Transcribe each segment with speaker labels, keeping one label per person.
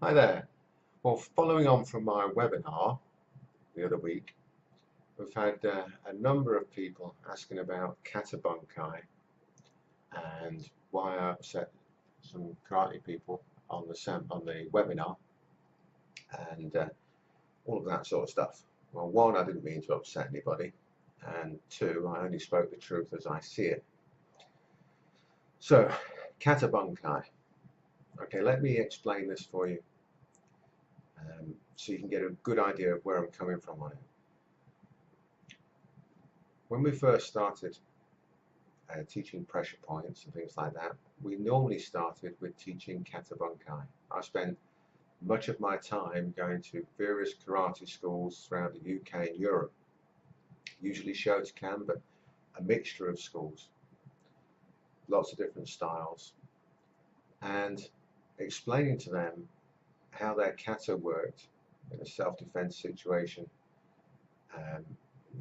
Speaker 1: Hi there. Well, following on from my webinar the other week, we've had a number of people asking about Kata Bunkai and why I upset some karate people on the webinar and all of that sort of stuff. Well, one, I didn't mean to upset anybody, and two, I only spoke the truth as I see it. So, Kata Bunkai. Okay, let me explain this for you so you can get a good idea of where I'm coming from on it. When we first started teaching pressure points and things like that, we normally started with teaching Kata Bunkai. I spent much of my time going to various karate schools throughout the UK and Europe, usually Shotokan, but a mixture of schools, lots of different styles, and explaining to them how their kata worked in a self-defense situation,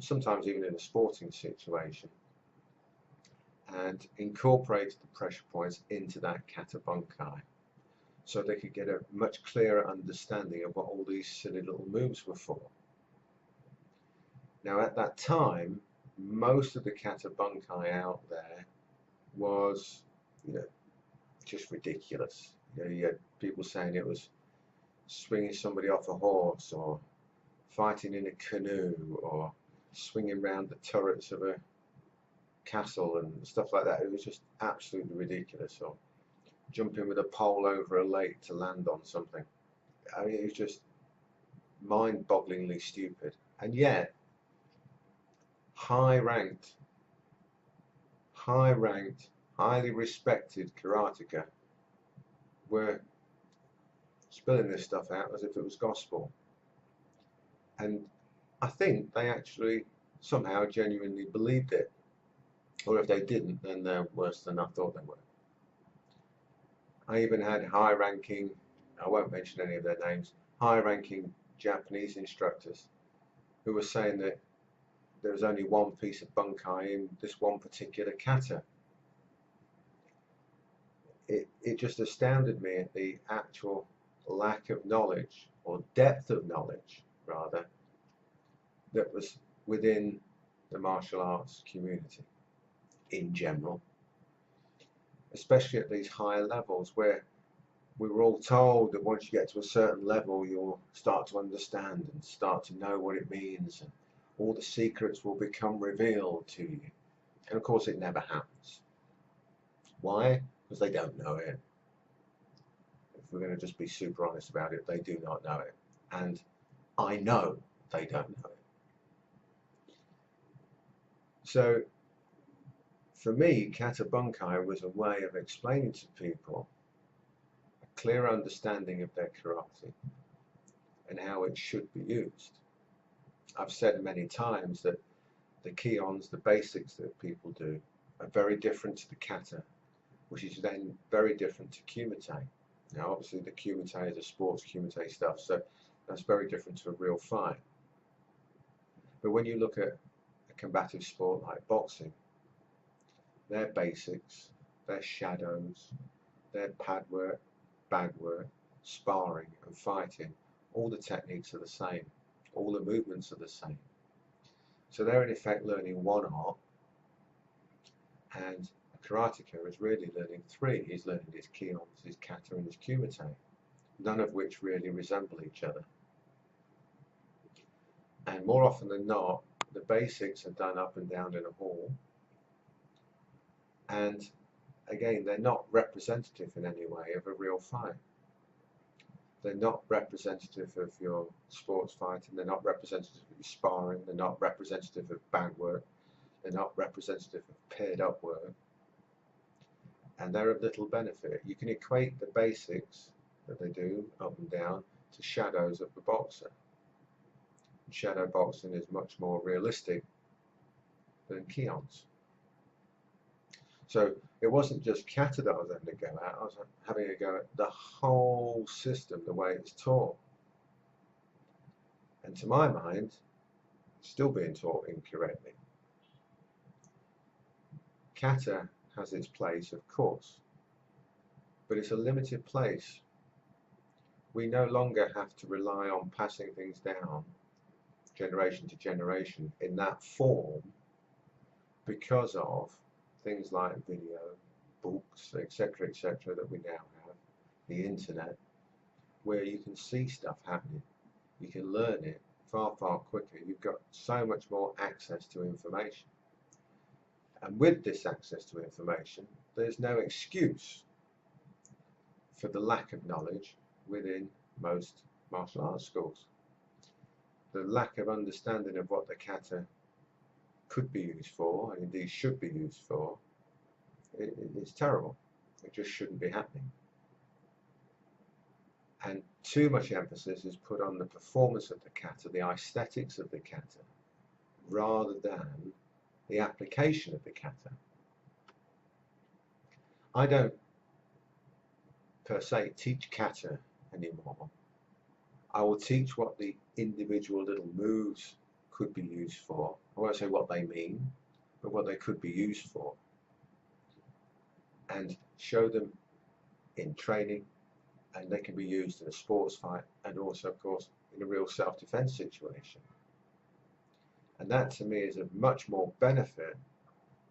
Speaker 1: sometimes even in a sporting situation, and incorporated the pressure points into that Kata Bunkai so they could get a much clearer understanding of what all these silly little moves were for. Now at that time, most of the Kata Bunkai out there was, just ridiculous. You had people saying it was swinging somebody off a horse, or fighting in a canoe, or swinging around the turrets of a castle and stuff like that. It was just absolutely ridiculous. Or jumping with a pole over a lake to land on something. I mean, it was just mind-bogglingly stupid. And yet, high-ranked, highly respected karateka were spilling this stuff out as if it was gospel. And I think they actually somehow genuinely believed it. Or if they didn't, then they're worse than I thought they were. I even had high-ranking, I won't mention any of their names, high-ranking Japanese instructors who were saying that there was only one piece of bunkai in this one particular kata. It just astounded me at the actual lack of knowledge, or depth of knowledge rather, that was within the martial arts community in general, especially at these higher levels where we were all told that once you get to a certain level you'll start to understand and start to know what it means, and all the secrets will become revealed to you. And of course it never happens. Why? Because they don't know it. If we're going to just be super honest about it, they do not know it. And I know they don't know it. So for me, Kata Bunkai was a way of explaining to people a clear understanding of their karate and how it should be used. I've said many times that the kions, the basics that people do, are very different to the kata, which is then very different to kumite. Now obviously the kumite is a sports kumite stuff, so that's very different to a real fight. But when you look at a combative sport like boxing, their basics, their shadows, their pad work, bag work, sparring and fighting, all the techniques are the same, all the movements are the same. So they're in effect learning one art, and a karateka is really learning three. He's learning his kions, his kata and his kumite, none of which really resemble each other. And more often than not, the basics are done up and down in a hall, and again, they're not representative in any way of a real fight. They're not representative of your sports fighting, they're not representative of your sparring, they're not representative of bag work, they're not representative of paired up work, and they're of little benefit. You can equate the basics that they do up and down to shadows of the boxer. Shadow boxing is much more realistic than kions. So it wasn't just kata that I was having a go at, I was having a go at the whole system, the way it's taught. And to my mind, it's still being taught incorrectly. Kata has its place, of course, but it's a limited place. we no longer have to rely on passing things down generation to generation in that form because of things like video, books, etc., that we now have, the internet, where you can see stuff happening, you can learn it far, far quicker. You've got so much more access to information. And with this access to information, there's no excuse for the lack of knowledge within most martial arts schools. The lack of understanding of what the kata could be used for, and indeed should be used for, it's terrible. It just shouldn't be happening. And too much emphasis is put on the performance of the kata, the aesthetics of the kata, rather than the application of the kata. I don't per se teach kata anymore. I will teach what the individual little moves could be used for. I won't say what they mean, but what they could be used for, and show them in training, and they can be used in a sports fight and also, of course, in a real self-defense situation. And that to me is of much more benefit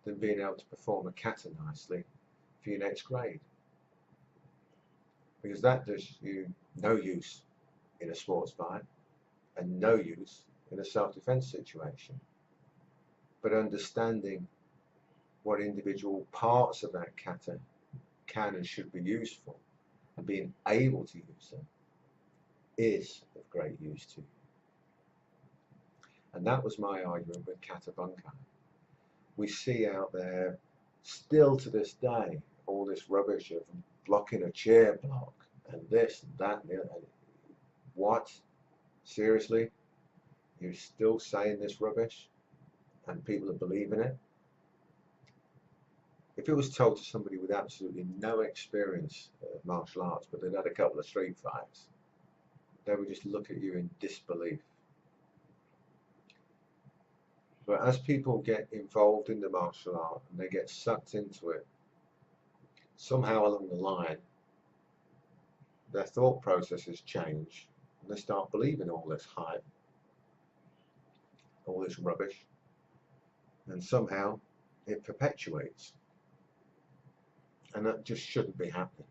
Speaker 1: than being able to perform a kata nicely for your next grade, because that does you no use in a sports fight and no use in a self-defense situation. But understanding what individual parts of that kata can and should be used for, and being able to use them, is of great use to you. And that was my argument with Kata Bunkai. We see out there, still to this day, all this rubbish of blocking a chair block, and this and that and the other. What? Seriously? You're still saying this rubbish? And people are believing it? If it was told to somebody with absolutely no experience of martial arts, but they'd had a couple of street fights, they would just look at you in disbelief. But as people get involved in the martial art and they get sucked into it, somehow along the line, their thought processes change and they start believing all this hype, all this rubbish, and somehow it perpetuates. And that just shouldn't be happening.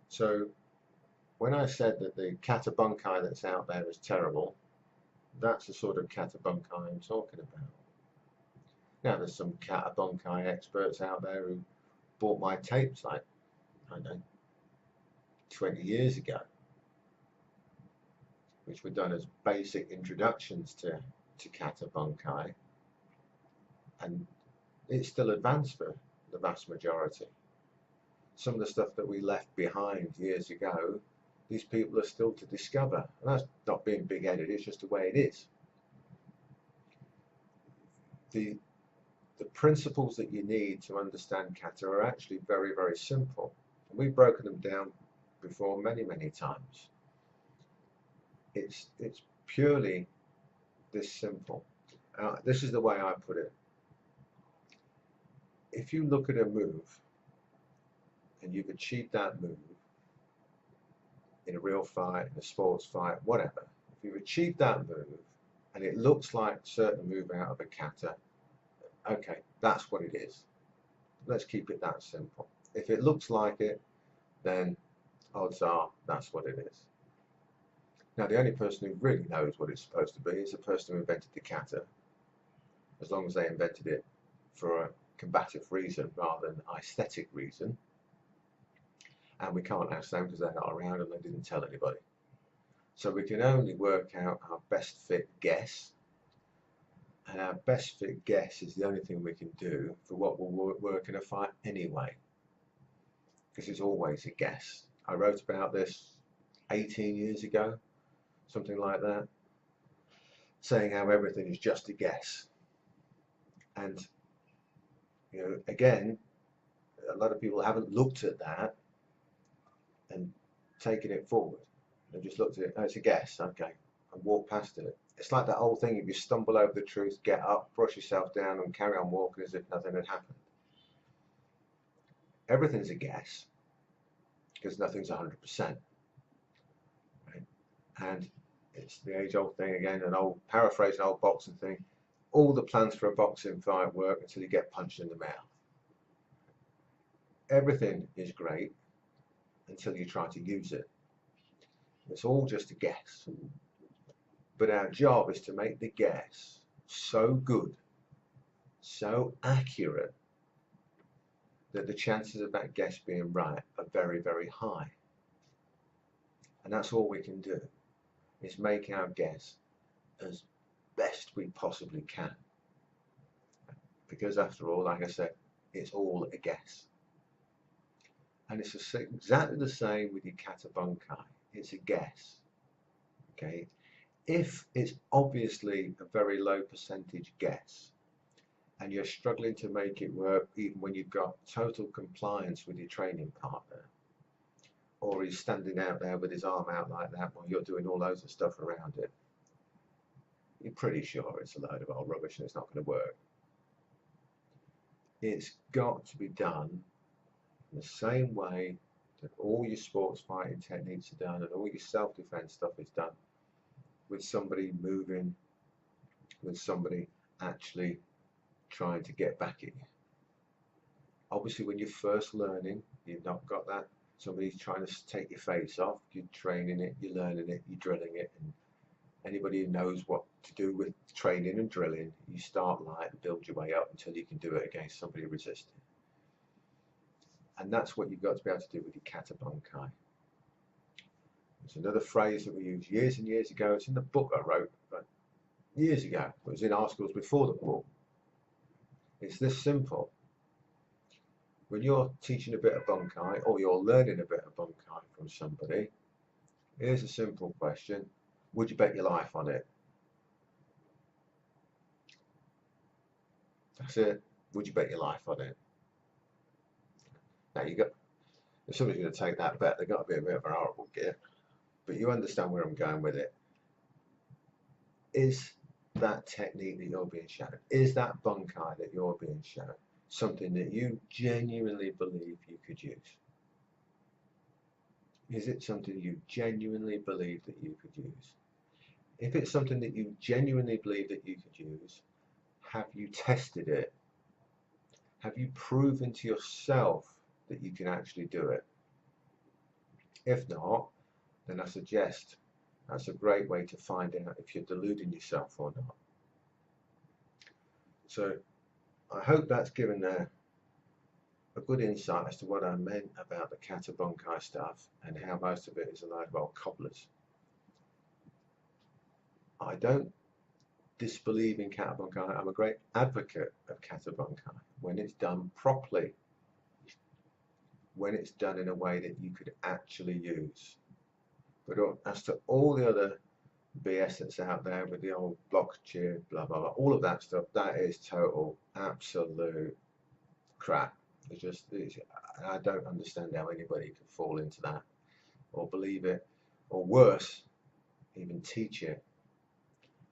Speaker 1: So when I said that the Kata Bunkai that's out there is terrible, that's the sort of Kata Bunkai I'm talking about. Now there's some Kata Bunkai experts out there who bought my tapes like, I don't know, 20 years ago, which were done as basic introductions to Kata Bunkai, and it's still advanced for the vast majority. Some of the stuff that we left behind years ago, these people are still to discover, and that's not being big-headed, it's just the way it is. The principles that you need to understand kata are actually very, very simple, and we've broken them down before many, many times. It's purely this simple. This is the way I put it. If you look at a move and you've achieved that move in a real fight, in a sports fight, whatever, if you've achieved that move and it looks like a certain move out of a kata, okay, that's what it is. Let's keep it that simple. If it looks like it, then odds are that's what it is. Now the only person who really knows what it's supposed to be is the person who invented the kata, as long as they invented it for a combative reason rather than aesthetic reason. And we can't ask them because they're not around and they didn't tell anybody. So we can only work out our best fit guess, and our best fit guess is the only thing we can do for what will work in a fight anyway, because it's always a guess. I wrote about this 18 years ago, something like that, saying how everything is just a guess. And you know, again, a lot of people haven't looked at that and taken it forward. They've just looked at it, oh, it's a guess, okay, and walked past it. It's like that old thing, if you stumble over the truth, get up, brush yourself down and carry on walking as if nothing had happened. Everything's a guess. because nothing's 100%. Right? And it's the age-old thing again, paraphrase an old boxing thing. All the plans for a boxing fight work until you get punched in the mouth. Everything is great until you try to use it. It's all just a guess. But our job is to make the guess so good, so accurate, that the chances of that guess being right are very, very high. And that's all we can do, is make our guess as best we possibly can. Because after all, like I said, it's all a guess. And it's exactly the same with your Kata Bunkai. It's a guess. Okay? If it's obviously a very low percentage guess, and you're struggling to make it work even when you've got total compliance with your training partner, or he's standing out there with his arm out like that while you're doing all loads of stuff around it, you're pretty sure it's a load of old rubbish and it's not going to work. It's got to be done in the same way that all your sports fighting techniques are done and all your self-defense stuff is done, with somebody moving, with somebody actually trying to get back at you. Obviously, when you're first learning, you've not got that. Somebody's trying to take your face off. You're training it, you're learning it, you're drilling it. And anybody who knows what to do with training and drilling, you start light and build your way up until you can do it against somebody resisting. And that's what you've got to be able to do with your Kata Bunkai. It's another phrase that we used years and years ago. It's in the book I wrote, but years ago. It was in articles before the book. It's this simple. When you're teaching a bit of Bunkai, or you're learning a bit of Bunkai from somebody, here's a simple question. Would you bet your life on it? That's it. Would you bet your life on it? Now if somebody's going to take that bet, they've got to be a bit of an horrible git. But you understand where I'm going with it. Is that technique that you're being shown, is that Bunkai that you're being shown, something that you genuinely believe you could use? Is it something you genuinely believe that you could use? If it's something that you genuinely believe that you could use, have you tested it? Have you proven to yourself that you can actually do it? If not, then I suggest that's a great way to find out if you're deluding yourself or not. So I hope that's given a good insight as to what I meant about the Kata Bunkai stuff and how most of it is a load of old cobblers. I don't disbelieve in Kata Bunkai. I'm a great advocate of Kata Bunkai when it's done properly, when it's done in a way that you could actually use. But as to all the other BS that's out there with the old block cheer, blah blah blah, all of that stuff, that is total absolute crap. I don't understand how anybody could fall into that or believe it, or worse, even teach it.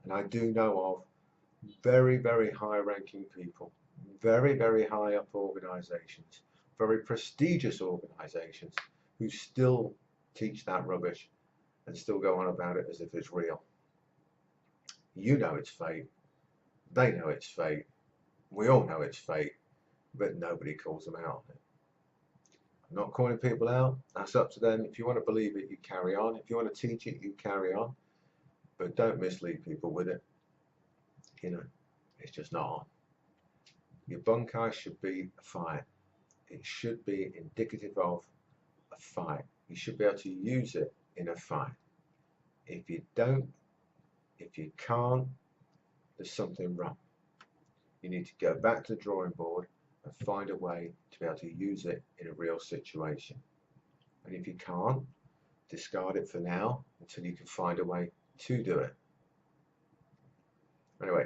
Speaker 1: And I do know of very, very high ranking people, very, very high up organizations, very prestigious organizations who still teach that rubbish and still go on about it as if it's real. You know it's fake. They know it's fake. We all know it's fake, but nobody calls them out on it. I'm not calling people out. That's up to them. If you want to believe it, you carry on. If you want to teach it, you carry on. But don't mislead people with it. You know, it's just not on. Your Bunkai should be a fight. It should be indicative of a fight. You should be able to use it in a fight. If you don't, if you can't, there's something wrong. You need to go back to the drawing board and find a way to be able to use it in a real situation. And if you can't, discard it for now until you can find a way to do it. Anyway,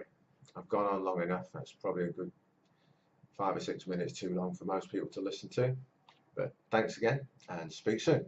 Speaker 1: I've gone on long enough. That's probably a good 5 or 6 minutes too long for most people to listen to. But thanks again and speak soon.